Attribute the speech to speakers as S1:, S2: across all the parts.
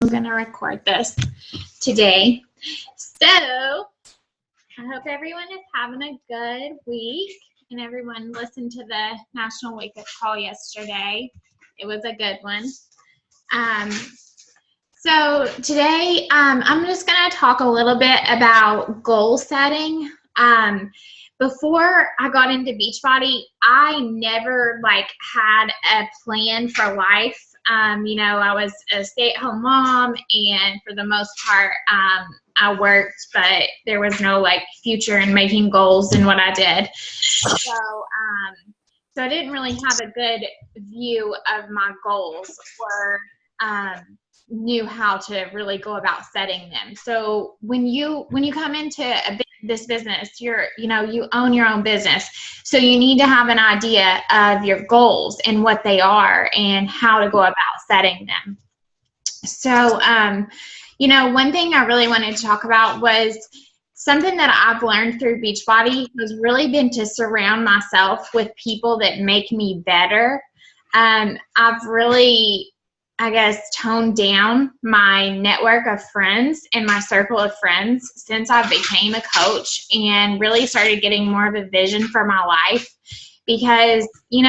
S1: I'm going to record this today. So I hope everyone is having a good week, and everyone listened to the National Wake Up Call yesterday. It was a good one. So today I'm just going to talk a little bit about goal setting. Before I got into Beachbody, I never had a plan for life. I was a stay-at-home mom, and for the most part, I worked, but there was no future in making goals in what I did. So I didn't really have a good view of my goals or knew how to really go about setting them. So when you come into this business, you own your own business. So you need to have an idea of your goals and what they are and how to go about setting them. So, one thing I really wanted to talk about was something that I've learned through Beachbody has really been to surround myself with people that make me better. I've really, toned down my network of friends and my circle of friends since I became a coach and really started getting more of a vision for my life, because, you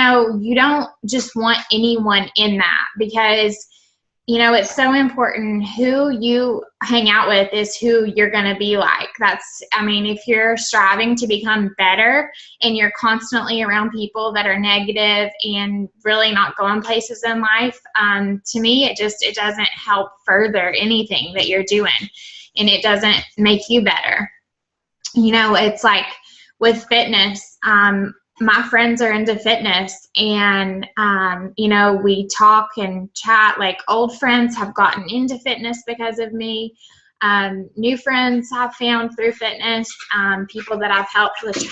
S1: don't just want anyone in that, because, it's so important. Who you hang out with is who you're going to be like. If you're striving to become better and you're constantly around people that are negative and really not going places in life, to me, it doesn't help further anything that you're doing, and it doesn't make you better. It's like with fitness, my friends are into fitness, and, we talk and chat. Old friends have gotten into fitness because of me. New friends I've found through fitness. People that I've helped with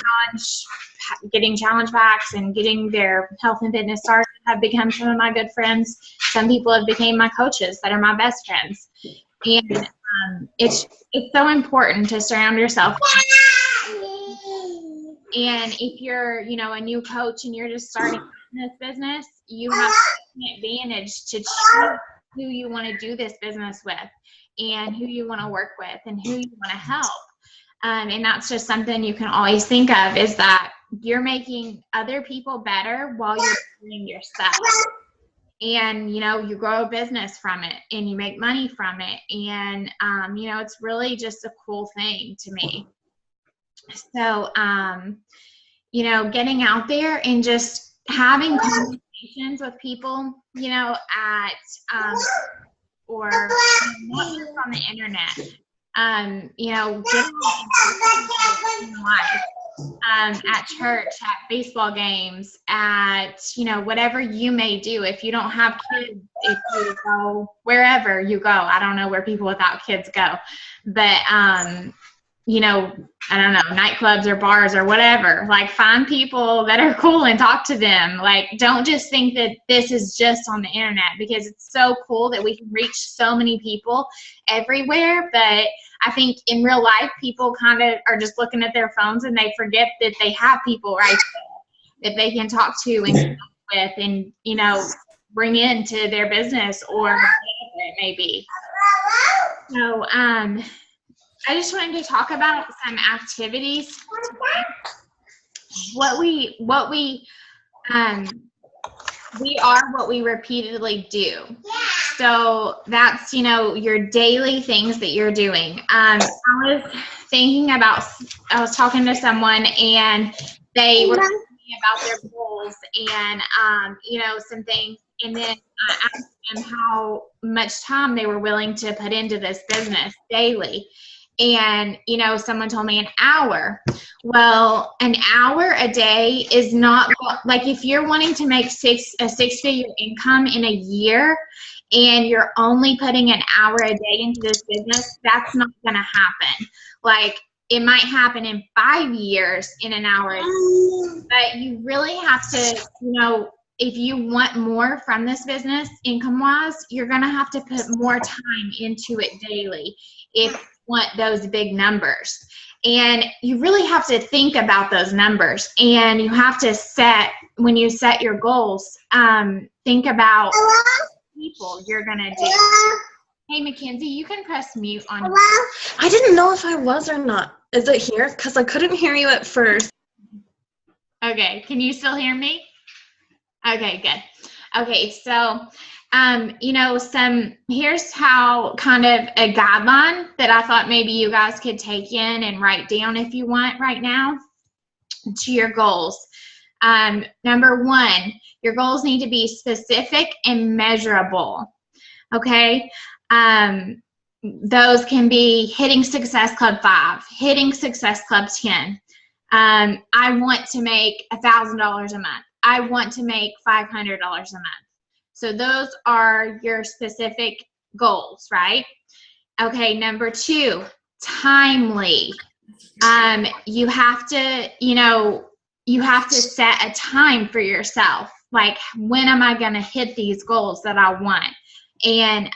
S1: getting challenge packs and getting their health and fitness started have become some of my good friends. Some people have become my coaches that are my best friends. And it's so important to surround yourself. And if you're, a new coach and you're just starting this business, you have an advantage to choose who you want to do this business with and who you want to work with and who you want to help. And that's just something you can always think of, is that you're making other people better while you're doing yourself. And, you grow a business from it and you make money from it. And, it's really just a cool thing to me. So, getting out there and just having conversations with people, or not just on the internet, getting in life, at church, at baseball games, at, whatever you may do. If you don't have kids, if you go wherever you go, I don't know where people without kids go, but, I don't know, nightclubs or bars or whatever, find people that are cool and talk to them. Don't just think that this is just on the internet, because it's so cool that we can reach so many people everywhere. But I think in real life, people kind of are just looking at their phones and they forget that they have people right there that they can talk to and connect with and, bring into their business or whatever it may be. So, I just wanted to talk about some activities. We are what we repeatedly do. So that's, your daily things that you're doing. I was talking to someone, and they were talking about their goals and, some things. And then I asked them how much time they were willing to put into this business daily. And, someone told me an hour. Well, an hour a day is not, if you're wanting to make a six-figure income in a year and you're only putting an hour a day into this business, that's not going to happen. It might happen in 5 years in an hour a day, but you really have to, if you want more from this business income-wise, you're going to have to put more time into it daily if you want those big numbers. And you really have to think about those numbers, and you have to when you set your goals, think about people you're going to do. Hey, Mackenzie, you can press mute on.
S2: Hello? I didn't know if I was or not. Is it here? Because I couldn't hear you at first.
S1: Okay, can you still hear me? Okay, good. Okay, so, here's how kind of a guideline that I thought maybe you guys could take in and write down if you want right now to your goals. Number one, your goals need to be specific and measurable. Okay. Those can be hitting Success Club 5, hitting Success Club 10. I want to make $1,000 a month. I want to make $500 a month. So those are your specific goals, right? Okay, number two, timely. You have to, you have to set a time for yourself. Like, when am I going to hit these goals that I want? And,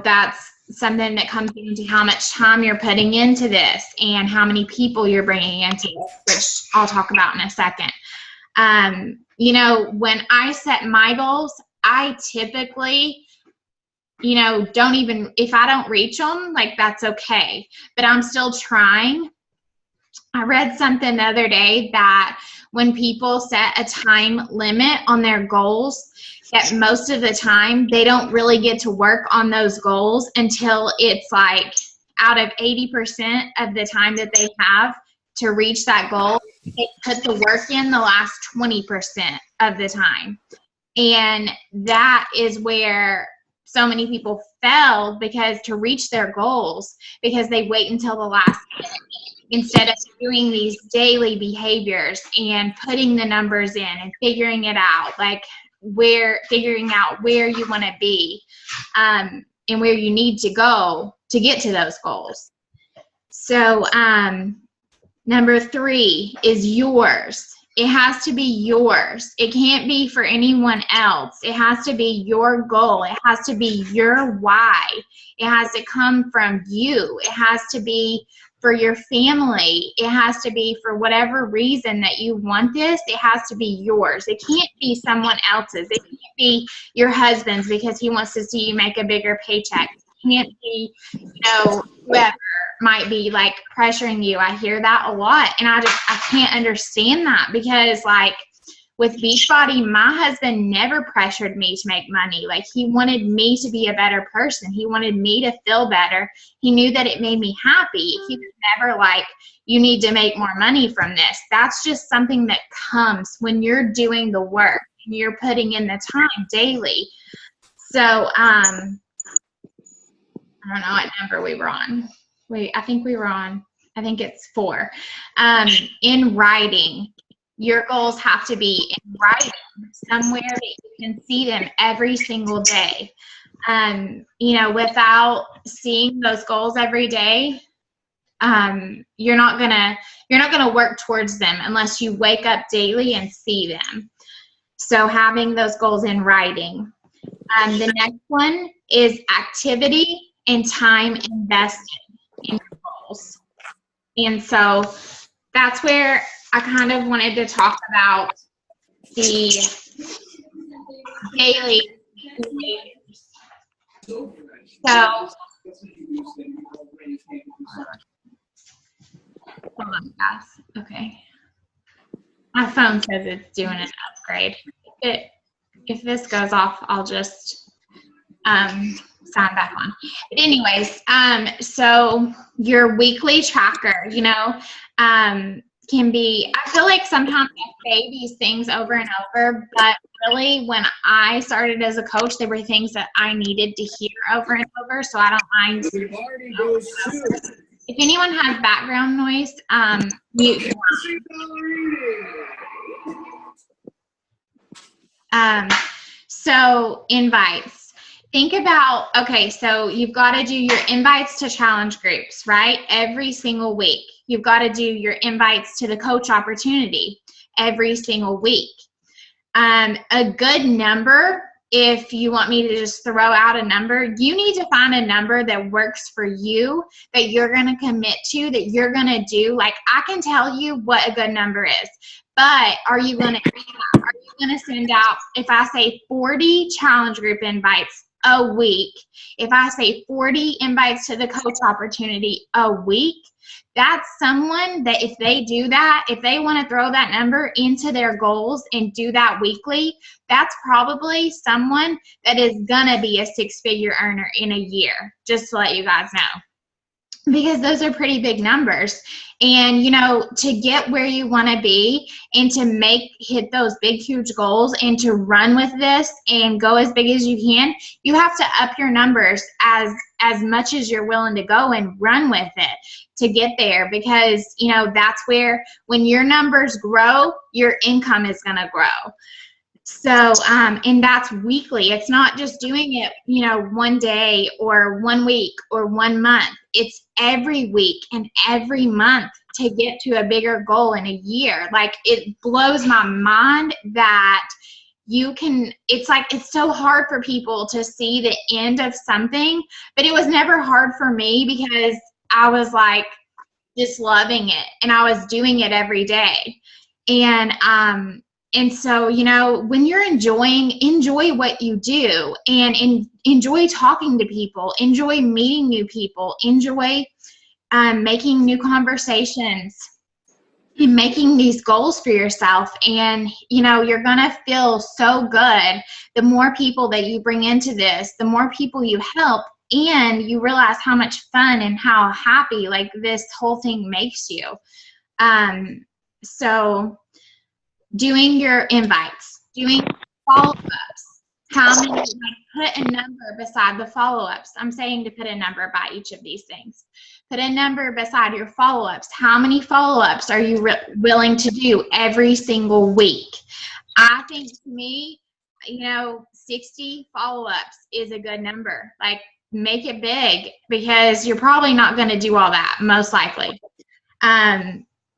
S1: that's something that comes into how much time you're putting into this and how many people you're bringing into it, which I'll talk about in a second. When I set my goals, I typically, don't even, if I don't reach them, like, that's okay, but I'm still trying. I read something the other day that when people set a time limit on their goals, that most of the time they don't really get to work on those goals until it's like out of 80% of the time that they have to reach that goal, they put the work in the last 20% of the time. And that is where so many people fail, because to reach their goals, because they wait until the last minute instead of doing these daily behaviors and putting the numbers in and figuring it out, like figuring out where you want to be and where you need to go to get to those goals. So number three is yours. It has to be yours. It can't be for anyone else. It has to be your goal. It has to be your why. It has to come from you. It has to be for your family. It has to be for whatever reason that you want this. It has to be yours. It can't be someone else's. It can't be your husband's because he wants to see you make a bigger paycheck. It can't be, whoever might be like pressuring you. I hear that a lot, and I can't understand that, because like with Beachbody, my husband never pressured me to make money. Like, he wanted me to be a better person. He wanted me to feel better. He knew that it made me happy. He was never like, you need to make more money from this. That's just something that comes when you're doing the work and you're putting in the time daily. So I don't know what number we were on. I think it's 4. In writing. Your goals have to be in writing somewhere that you can see them every single day. Without seeing those goals every day, you're not gonna work towards them unless you wake up daily and see them. So having those goals in writing. The next one is activity and time invested in your goals. And so that's where I kind of wanted to talk about the daily behaviors. So, hold on, guys. Okay. My phone says it's doing an upgrade. If this goes off, I'll just sign back on. But anyways, so your weekly tracker, can be, I feel like sometimes I say these things over and over, but really when I started as a coach, they were things that I needed to hear over and over, so I don't mind. If anyone has background noise, mute your line. So invites. Think about, okay, so you've got to do your invites to challenge groups, right? Every single week. You've got to do your invites to the coach opportunity every single week. A good number, if you want me to just throw out a number, you need to find a number that works for you, that you're going to commit to, that you're going to do. Like, I can tell you what a good number is, but are you going to do that? Are you going to send out, if I say 40 challenge group invites a week, if I say 40 invites to the coach opportunity a week, that's someone that if they do that, if they want to throw that number into their goals and do that weekly, that's probably someone that is going to be a six-figure earner in a year, just to let you guys know. Because those are pretty big numbers. And, you know, to get where you want to be and to hit those big, huge goals and to run with this and go as big as you can, you have to up your numbers as much as you're willing to go and run with it to get there. Because, you know, that's where when your numbers grow, your income is going to grow. So, and that's weekly. It's not just doing it, you know, one day or 1 week or 1 month. It's every week and every month to get to a bigger goal in a year. Like, it blows my mind that you can, it's like, it's so hard for people to see the end of something, but it was never hard for me because I was like just loving it and I was doing it every day. And so, you know, when you're enjoy what you do and enjoy talking to people, enjoy meeting new people, enjoy making new conversations and making these goals for yourself. And, you know, you're going to feel so good. The more people that you bring into this, the more people you help, and you realize how much fun and how happy like this whole thing makes you. So doing your invites, doing follow-ups, how many, like, put a number beside the follow-ups. I'm saying to put a number by each of these things. Put a number beside your follow-ups. How many follow-ups are you willing to do every single week? I think, to me, you know, 60 follow-ups is a good number. Like, make it big because you're probably not going to do all that, most likely.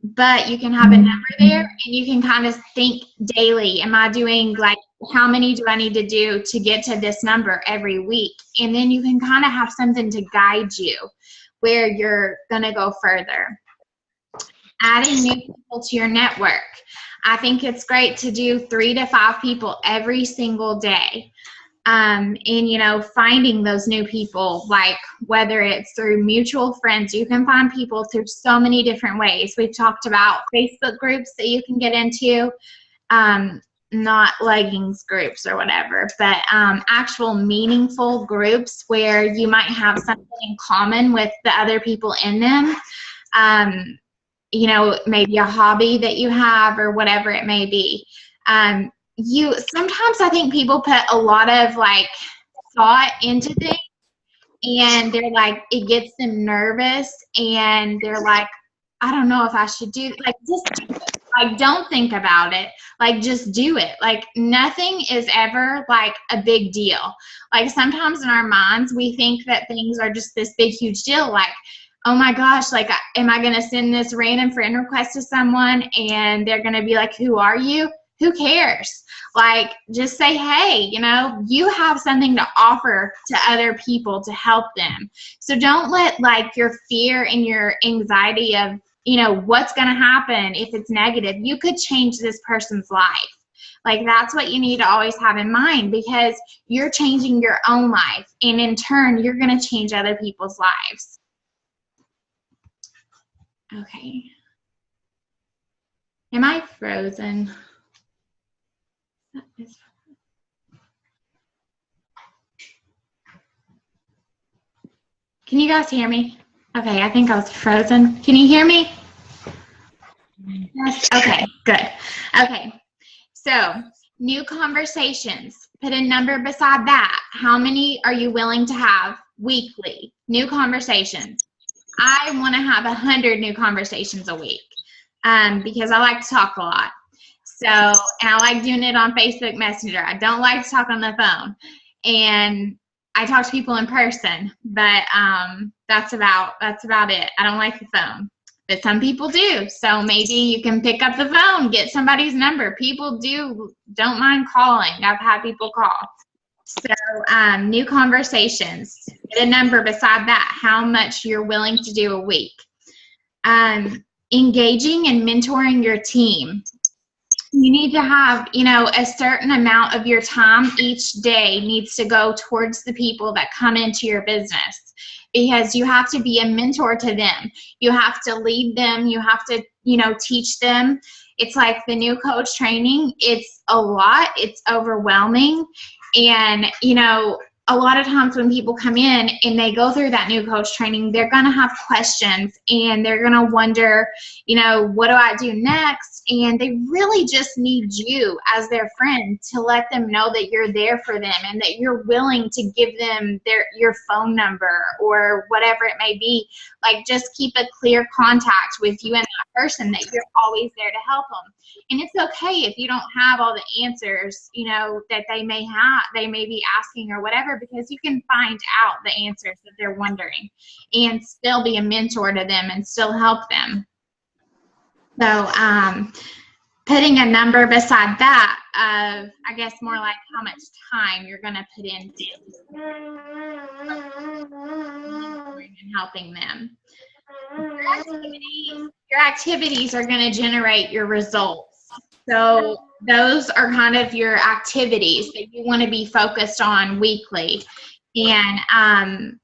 S1: But you can have a number there and you can kind of think daily, am I doing, like, how many do I need to do to get to this number every week? And then you can kind of have something to guide you where you're going to go further. Adding new people to your network. I think it's great to do 3 to 5 people every single day. And, you know, finding those new people, like whether it's through mutual friends, you can find people through so many different ways. We've talked about Facebook groups that you can get into, not leggings groups or whatever, but actual meaningful groups where you might have something in common with the other people in them. You know, maybe a hobby that you have or whatever it may be. Sometimes I think people put a lot of like thought into things and they're like, it gets them nervous and they're like, I don't know if I should do it. Like, just do it. Like, don't think about it. Like, just do it. Like, nothing is ever like a big deal. Like, sometimes in our minds, we think that things are just this big, huge deal. Like, oh my gosh, like, am I going to send this random friend request to someone and they're going to be like, who are you? Who cares? Like, just say, hey, you know, you have something to offer to other people to help them. So don't let like your fear and your anxiety of, you know, what's going to happen if it's negative. You could change this person's life. Like, that's what you need to always have in mind, because you're changing your own life. And in turn, you're going to change other people's lives. Okay. Am I frozen? Can you guys hear me? Okay, I think I was frozen. Can you hear me? Yes. Okay, good. Okay, so new conversations. Put a number beside that. How many are you willing to have weekly? New conversations. I want to have 100 new conversations a week because I like to talk a lot. So, and I like doing it on Facebook Messenger. I don't like to talk on the phone. And I talk to people in person, but that's about it. I don't like the phone, but some people do. So maybe you can pick up the phone, get somebody's number. People don't mind calling. I've had people call. So new conversations. Get a number beside that, how much you're willing to do a week. Engaging and mentoring your team. You need to have, a certain amount of your time each day needs to go towards the people that come into your business, because you have to be a mentor to them. You have to lead them. You have to, teach them. It's like the new coach training. It's a lot. It's overwhelming. And, a lot of times when people come in and they go through that new coach training, they're going to have questions and they're going to wonder, what do I do next? And they really just need you as their friend to let them know that you're there for them and that you're willing to give them your phone number or whatever it may be. Like, just keep a clear contact with you and that person, that you're always there to help them. And it's okay if you don't have all the answers, that they may be asking or whatever, because you can find out the answers that they're wondering and still be a mentor to them and still help them. So putting a number beside that of, I guess, more like how much time you're going to put into and helping them. Your activities are going to generate your results. So those are kind of your activities that you want to be focused on weekly. And,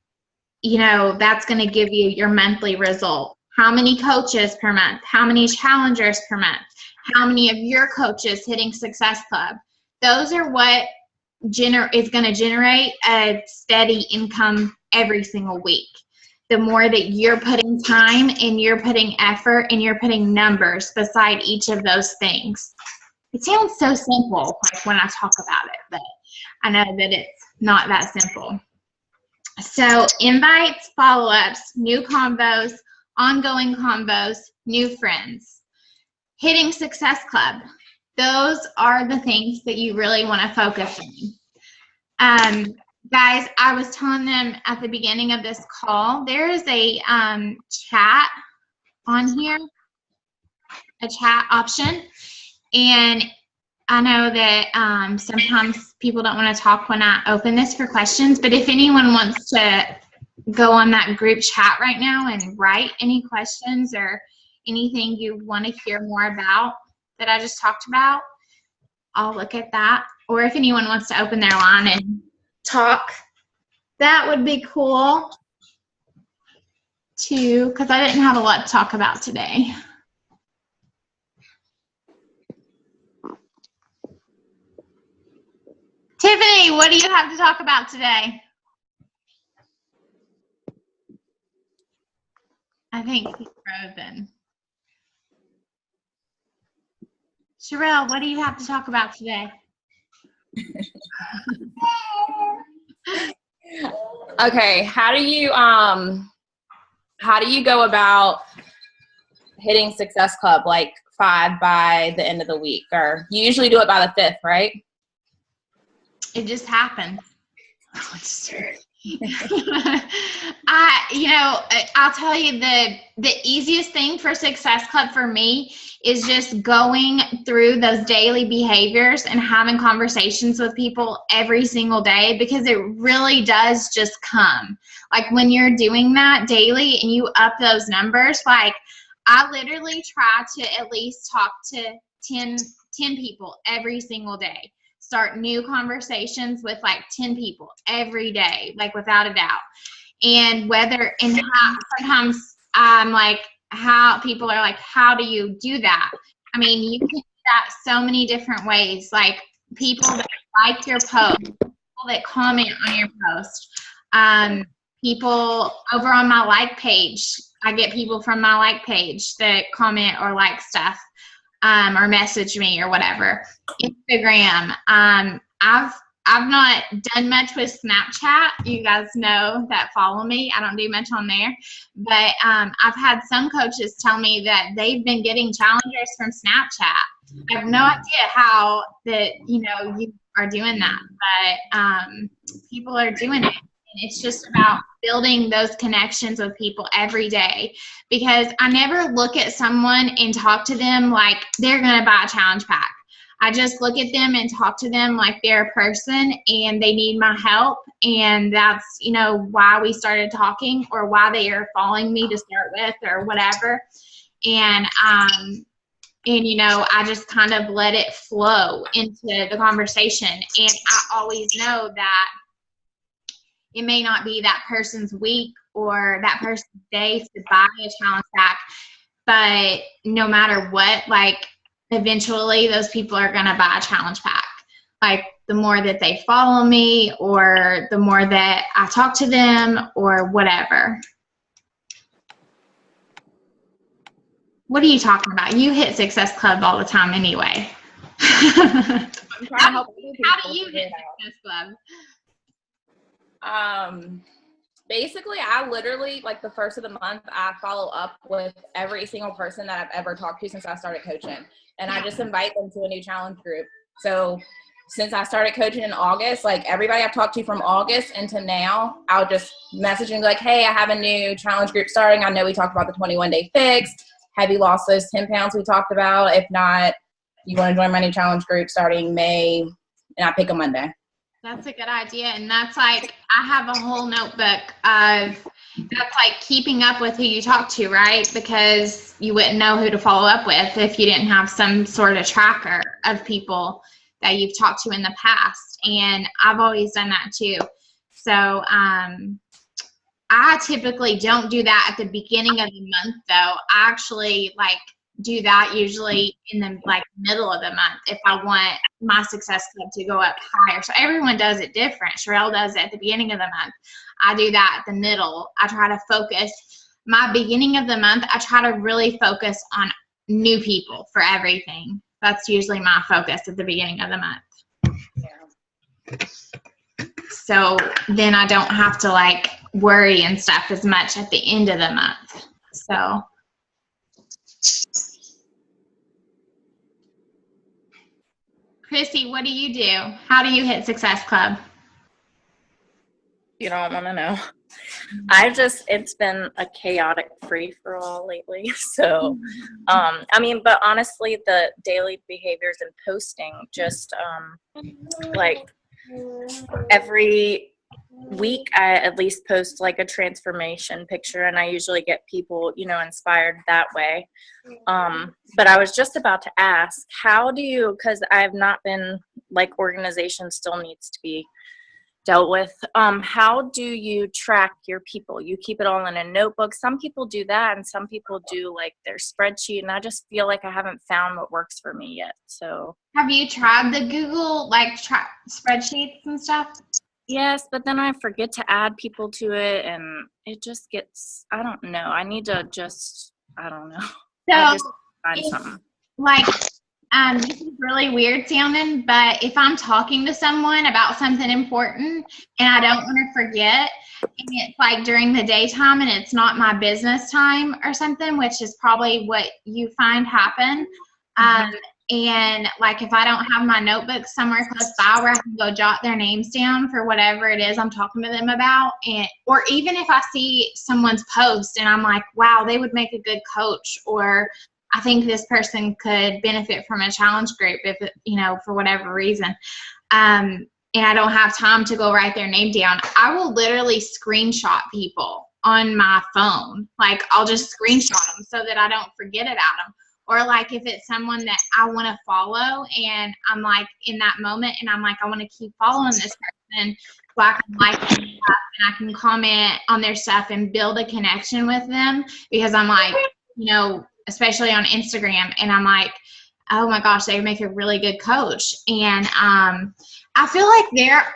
S1: that's going to give you your monthly result. How many coaches per month? How many challengers per month? How many of your coaches hitting Success Club? Those are what is going to generate a steady income every single week. The more that you're putting time and you're putting effort and you're putting numbers beside each of those things. It sounds so simple, like when I talk about it, but I know that it's not that simple. So invites, follow-ups, new combos, ongoing combos, new friends. Hitting Success Club. Those are the things that you really want to focus on. Guys, I was telling them at the beginning of this call, there is a chat on here, a chat option. And I know that sometimes people don't want to talk when I open this for questions, but if anyone wants to go on that group chat right now and write any questions or anything you want to hear more about that I just talked about, I'll look at that. Or if anyone wants to open their line and talk, that would be cool too, because I didn't have a lot to talk about today. Tiffany, what do you have to talk about today? I think she's frozen. Sherelle, what do you have to talk about today?
S3: Okay, how do you go about hitting Success Club, like 5 by the end of the week? Or you usually do it by the 5th, right?
S1: It just happens. I'll tell you the easiest thing for Success Club for me is just going through those daily behaviors and having conversations with people every single day, because it really does just come. Like when you're doing that daily and you up those numbers, like I literally try to at least talk to 10 people every single day. Start new conversations with like 10 people every day, like without a doubt. And sometimes I'm like, how people are like, how do you do that? I mean, you can do that so many different ways. Like people that like your post, people that comment on your post, people over on my like page. I get people from my like page that comment or like stuff. Or message me or whatever. Instagram. I've not done much with Snapchat. You guys know that follow me. I don't do much on there. But I've had some coaches tell me that they've been getting challengers from Snapchat. I have no idea how that you are doing that, but people are doing it. And it's just about building those connections with people every day, because I never look at someone and talk to them like they're going to buy a challenge pack. I just look at them and talk to them like they're a person and they need my help. And that's, why we started talking, or why they are following me to start with, or whatever. And And, you know, I just kind of let it flow into the conversation. And I always know that it may not be that person's week or that person's day to buy a challenge pack, but no matter what, like, eventually those people are going to buy a challenge pack. Like, the more that they follow me or the more that I talk to them or whatever. What are you talking about? You hit Success Club all the time anyway.
S3: I'm trying to help
S1: How do you hit Success Club?
S3: Basically, I literally, like, the first of the month, I follow up with every single person that I've ever talked to since I started coaching. And I just invite them to a new challenge group. So since I started coaching in August, like, everybody I've talked to from August into now, I'll just message and be like, hey, I have a new challenge group starting. I know we talked about the 21-day fix. Have you lost those 10 pounds we talked about? If not, you want to join my new challenge group starting May, and I pick a Monday.
S1: That's a good idea. And that's like, I have a whole notebook of, that's like keeping up with who you talk to, right? Because you wouldn't know who to follow up with if you didn't have some sort of tracker of people that you've talked to in the past. And I've always done that too. So, I typically don't do that at the beginning of the month, though. I actually like do that usually in the like middle of the month if I want my Success Club to go up higher. So everyone does it different. Sherelle does it at the beginning of the month. I do that at the middle. I try to focus my beginning of the month. I try to really focus on new people for everything. That's usually my focus at the beginning of the month.
S3: Yeah.
S1: So then I don't have to like worry and stuff as much at the end of the month. So Chrissy, what do you do? How do you hit Success Club?
S2: You don't want to know. It's been a chaotic free-for-all lately. So, but honestly, the daily behaviors and posting, just like every week I at least post like a transformation picture, and I usually get people, inspired that way. But I was just about to ask, how do you, because I have not been, like, organization still needs to be dealt with. How do you track your people? You keep it all in a notebook. Some people do that, and some people do like their spreadsheet, and I just feel like I haven't found what works for me yet. So
S1: have you tried the Google like spreadsheets and stuff?
S2: Yes, but then I forget to add people to it, and it just gets, I don't know. I need to just, I don't know.
S1: So
S2: just find something.
S1: Like, this is really weird sounding, but if I'm talking to someone about something important and I don't want to forget, and it's like during the daytime and it's not my business time or something, which is probably what you find happen. And like, if I don't have my notebook somewhere close by where I can go jot their names down for whatever it is I'm talking to them about, or even if I see someone's post and I'm like, wow, they would make a good coach, or I think this person could benefit from a challenge group if it, for whatever reason. And I don't have time to go write their name down. I will literally screenshot people on my phone. Like, I'll just screenshot them so that I don't forget about them. Or like if it's someone that I want to follow and I'm like in that moment and I'm like, I want to keep following this person so I can like their stuff and I can comment on their stuff and build a connection with them, because I'm like, especially on Instagram, and I'm like, oh my gosh, they make a really good coach. And I feel like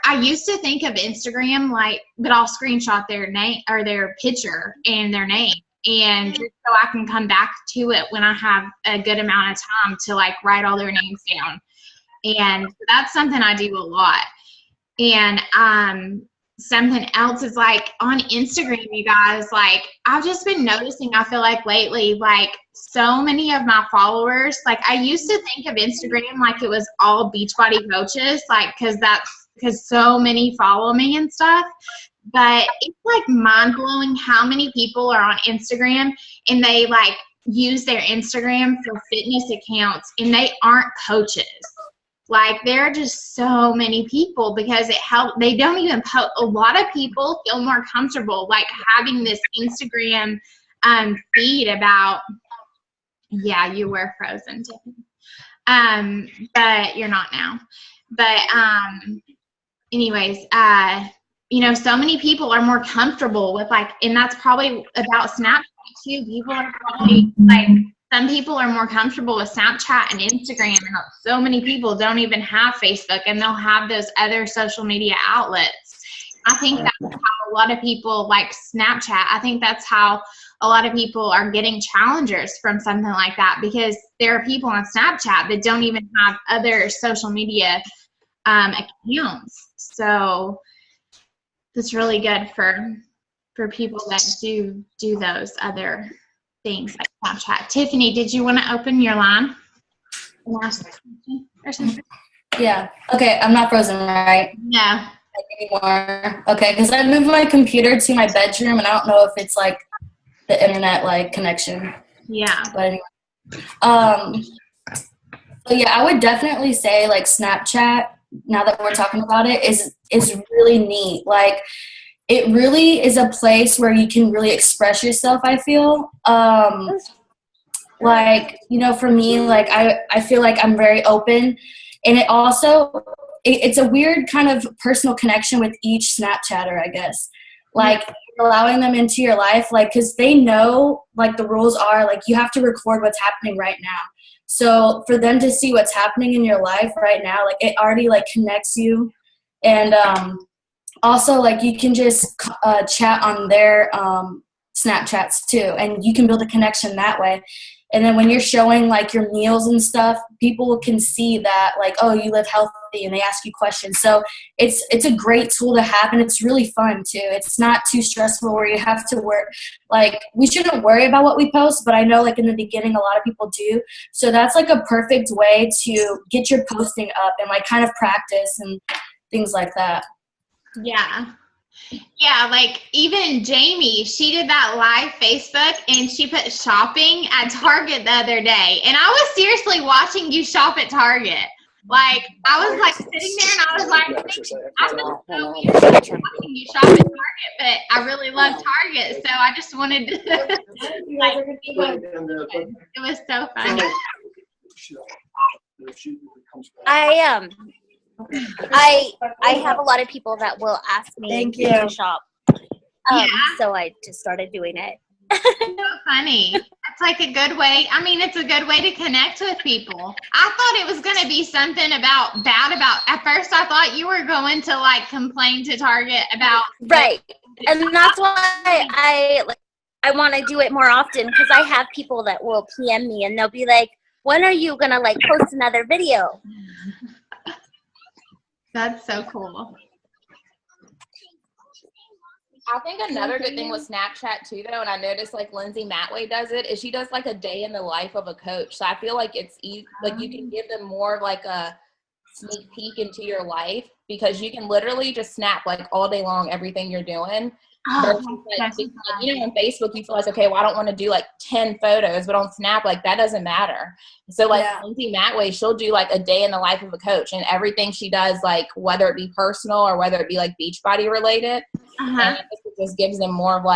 S1: I used to think of Instagram like, but I'll screenshot their name or their picture and their name, and just so I can come back to it when I have a good amount of time to like write all their names down. And that's something I do a lot. And something else is like on Instagram, you guys, like I've just been noticing, I feel like lately, like so many of my followers, like I used to think of Instagram like it was all Beachbody coaches, like because so many follow me and stuff. But it's like mind blowing how many people are on Instagram and they like use their Instagram for fitness accounts and they aren't coaches. Like, there are just so many people because it helps. They don't even post. A lot of people feel more comfortable like having this Instagram feed about Yeah, you were frozen, Tiffany. But you're not now. But anyways, so many people are more comfortable with and that's probably about Snapchat too. People are probably some people are more comfortable with Snapchat and Instagram, and so many people don't even have Facebook, and they'll have those other social media outlets. I think that's how a lot of people like Snapchat. I think that's how a lot of people are getting challengers from something like that, because there are people on Snapchat that don't even have other social media accounts. So that's really good for people that do those other things like Snapchat. Tiffany, did you want to open your line and ask a question or something?
S4: Yeah. Okay, I'm not frozen, right?
S1: No.
S4: Anymore. Okay, because I moved my computer to my bedroom, and I don't know if it's like the internet connection.
S1: Yeah.
S4: But anyway. But yeah, I would definitely say Snapchat, now that we're talking about it, is really neat. It really is a place where you can really express yourself, I feel. For me, I feel like I'm very open, and it also it's a weird kind of personal connection with each Snapchatter, I guess. Allowing them into your life, because they know, the rules are, you have to record what's happening right now. So for them to see what's happening in your life right now, it already, connects you. And also, you can just chat on their Snapchats, too. And you can build a connection that way. And then when you're showing, your meals and stuff, people can see that, oh, you live healthy, and they ask you questions. So it's a great tool to have, and it's really fun, too. It's not too stressful where you have to work. We shouldn't worry about what we post, but I know, in the beginning, a lot of people do. So that's, a perfect way to get your posting up and, kind of practice and things like that.
S1: Yeah. Yeah, even Jamie, she did that live Facebook, and she put shopping at Target the other day. And I was seriously watching you shop at Target. I was sitting there, and I was I feel so weird watching you shop at Target, but I really love Target, so I just wanted to it was so fun.
S5: I have a lot of people that will ask me to shop. So I just started doing it.
S1: So funny. It's a good way. I mean, it's a good way to connect with people. I thought it was going to be something bad about. At first, I thought you were going to complain to Target about.
S5: Right, and that's why I want to do it more often, because I have people that will PM me, and they'll be like, "When are you gonna post another video?"
S1: That's so cool.
S3: I think another good thing with Snapchat too, though, and I noticed Lindsay Matway does it, is she does a day in the life of a coach. So I feel it's easy, you can give them more of a sneak peek into your life, because you can literally just snap all day long everything you're doing. On Facebook you feel okay, well, I don't want to do 10 photos, but on Snap that doesn't matter. So Lindsay Matway, she'll do a day in the life of a coach, and everything she does, whether it be personal or whether it be Beachbody related, and it just gives them more of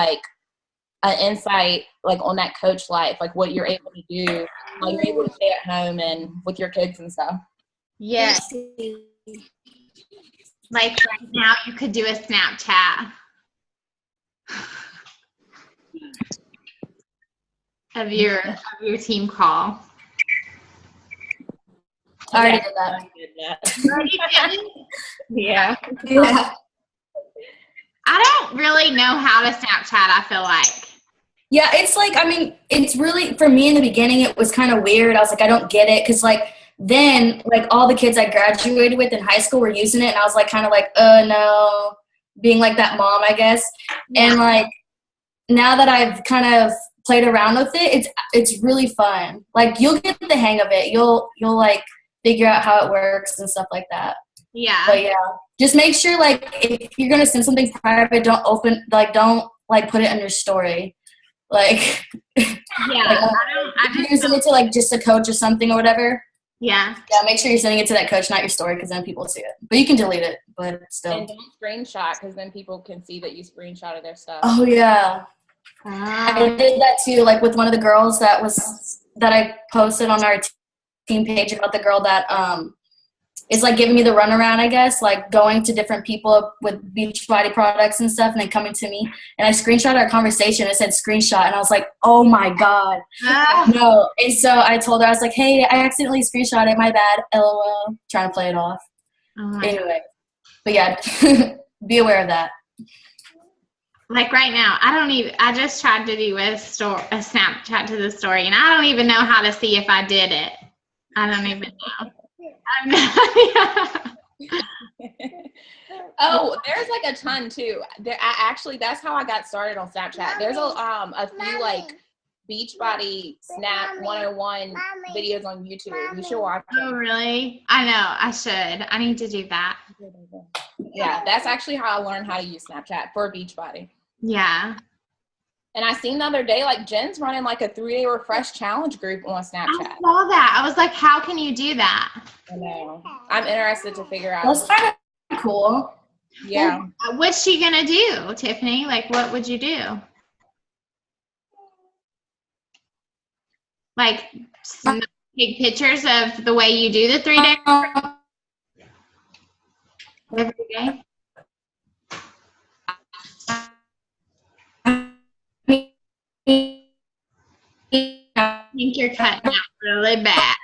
S3: an insight on that coach life, what you're able to do, how you're able to stay at home and with your kids and stuff.
S1: Yes. Right now you could do a Snapchat of your team call.
S4: I already did that.
S2: Yeah.
S1: I don't really know how to Snapchat, I feel like.
S4: Yeah, it's it's really, for me in the beginning, it was kind of weird. I was I don't get it, because then all the kids I graduated with in high school were using it, and I was kind of no, being that mom, I guess. Yeah. And now that I've kind of played around with it, it's really fun. You'll get the hang of it. You'll figure out how it works and stuff like that.
S1: Yeah.
S4: But yeah, just make sure if you're gonna send something private, don't don't put it on your story.
S1: Yeah.
S4: If you're sending it to just a coach or something or whatever.
S1: Yeah.
S4: Yeah, make sure you're sending it to that coach, not your story, because then people see it. But you can delete it, but still.
S3: And don't screenshot, because then people can see that you screenshotted their stuff.
S4: Oh, yeah. I did that too, with one of the girls that was that I posted on our team page about the girl that is like giving me the runaround, I guess, like going to different people with Beachbody products and stuff and then coming to me. And I screenshot our conversation. It said screenshot. And I was like, oh my God. No. And so I told her, I was like, hey, I accidentally screenshot it. My bad. LOL. Trying to play it off. Anyway. But yeah, be aware of that.
S1: Like right now, I just tried to do a Snapchat to the story, and I don't even know how to see if I did it. I don't even know.
S3: Oh, there's like a ton too. That's how I got started on Snapchat. There's a few like Beachbody Snap 101 videos on YouTube. You should watch them.
S1: Oh, really? I know. I should. I need to do that.
S3: Yeah, that's actually how I learned how to use Snapchat for Beachbody.
S1: Yeah.
S3: And I seen the other day, like Jen's running like a 3-day refresh challenge group on Snapchat.
S1: I saw that. I was like, how can you do that?
S3: I know. I'm interested to figure out.
S4: That's kind of cool.
S3: Yeah.
S1: What's she going to do, Tiffany? Like, what would you do? Like, take pictures of the way you do the 3-day every day? I think you're cutting out really bad.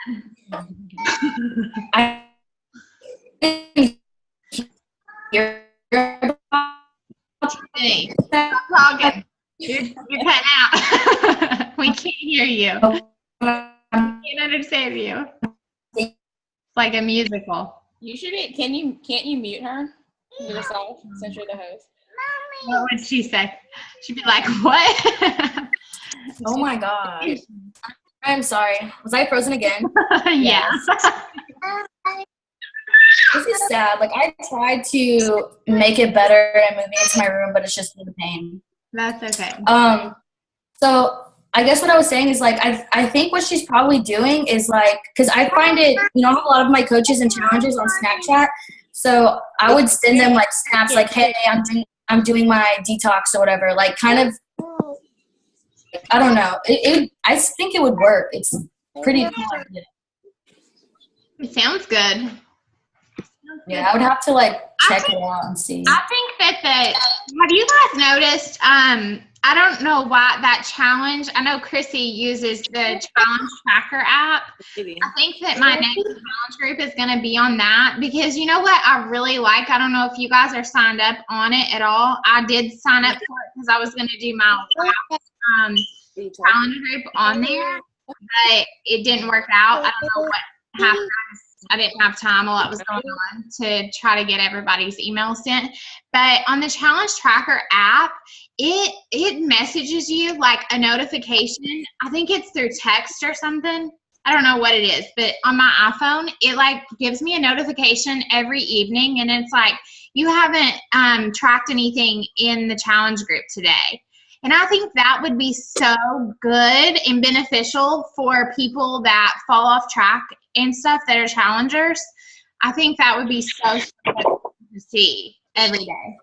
S1: Hey, stop talking. You're cutting out. We can't hear you. We can't understand you. It's like a musical.
S3: You should be. Can't you mute her yourself since you're the host?
S1: What would she say? She'd be like, what?
S4: Oh my God. I'm sorry. Was I frozen again?
S1: Yeah.
S4: This is sad. Like, I tried to make it better and move into my room, but it's just a pain.
S1: That's okay.
S4: So I guess what I was saying is, like, I think what she's probably doing is, like, because I find it, I have a lot of my coaches and challengers on Snapchat, so I would send them, like, snaps, like, hey, I'm doing my detox or whatever, like, kind of, I don't know. I think it would work. It's pretty cool.
S1: It sounds good.
S4: Yeah, I would have to, like, check it out and see.
S1: I think that have you guys noticed, I don't know why that challenge, I know Chrissy uses the challenge tracker app. I think that my next challenge group is going to be on that because you know what I really like? I don't know if you guys are signed up on it at all. I did sign up for it because I was going to do my challenge group on there, but it didn't work out. I don't know what happened. I didn't have time. A lot was going on to try to get everybody's email sent. But on the challenge tracker app, it messages you like a notification. I think it's through text or something. I don't know what it is, but on my iPhone, it like gives me a notification every evening, and it's like, you haven't tracked anything in the challenge group today. And I think that would be so good and beneficial for people that fall off track and stuff that are challengers. I think that would be so good to see every day.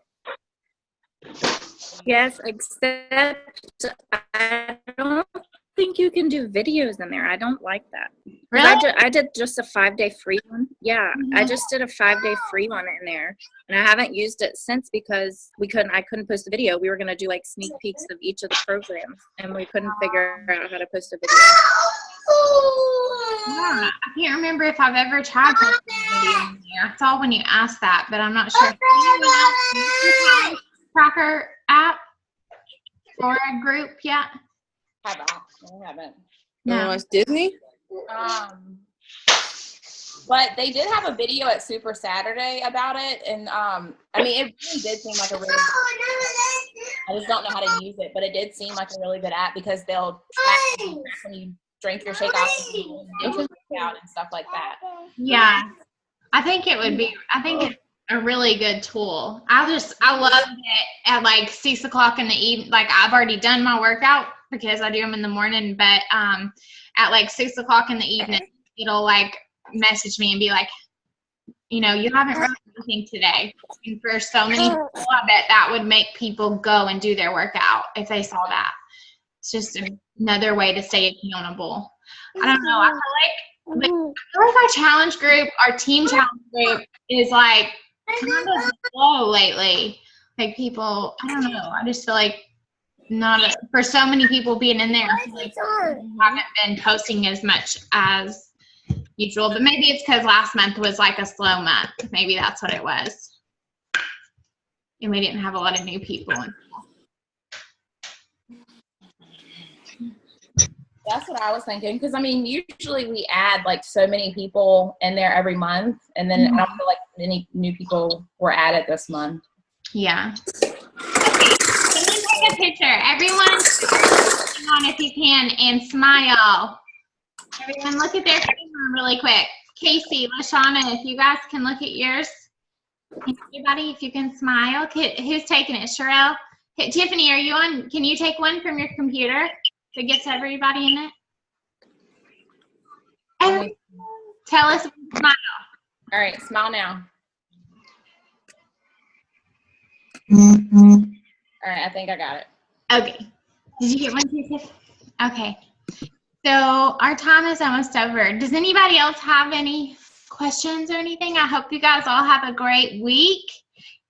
S2: Yes, except I don't think you can do videos in there. I don't like that.
S1: Really?
S2: I did just a 5-day free one. Yeah, I just did a 5-day free one in there, and I haven't used it since because I couldn't post a video. We were gonna do like sneak peeks of each of the programs, and we couldn't figure out how to post a video.
S1: Yeah, I can't remember if I've ever tried posting a video in there. I saw when you asked that, but I'm not sure. Anyone else use the challenge tracker app or a group yet?
S3: I haven't.
S1: No.
S6: It's Disney?
S3: But they did have a video at Super Saturday about it, and I mean, it really did seem like a really I just don't know how to use it, but it did seem like a really good app because they'll track when you drink your shake off and out and stuff like that.
S1: Yeah, I think it's a really good tool. I love it at like 6 o'clock in the evening. Like I've already done my workout because I do them in the morning, but at like 6 o'clock in the evening, it'll like message me and be like, you haven't run anything today. And for so many people, I bet that would make people go and do their workout if they saw that. It's just another way to stay accountable. I don't know. I feel like our challenge group, our team challenge group is like kind of low lately. Like people, I don't know. I just feel like for so many people being in there, I feel like haven't been posting as much as usual. But maybe it's because last month was like a slow month. Maybe that's what it was. And we didn't have a lot of new people.
S3: That's what I was thinking. Because, I mean, usually we add, like, so many people in there every month. And then I don't feel like any new people were added this month.
S1: Yeah. Okay. Let me take a picture. Everyone, hang on if you can, and smile. Everyone, look at their camera really quick. Casey, LaShawna, if you guys can look at yours. Everybody, if you can smile. Who's taking it? Sherelle? Tiffany, are you on? Can you take one from your computer that gets everybody in it? And tell us, smile.
S3: All right, smile now. All right, I think I got it.
S1: Okay. Did you get one too, Tiff? Okay. So our time is almost over. Does anybody else have any questions or anything? I hope you guys all have a great week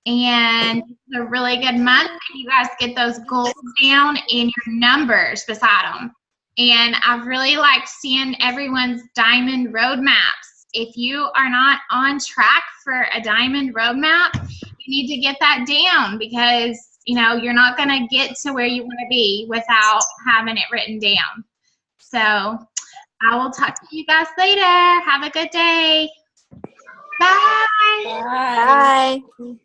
S1: and a really good month. And you guys get those goals down and your numbers beside them. And I've really liked seeing everyone's diamond roadmaps. If you are not on track for a diamond roadmap, you need to get that down because, you know, you're not going to get to where you want to be without having it written down. So I will talk to you guys later. Have a good day. Bye.
S5: Bye.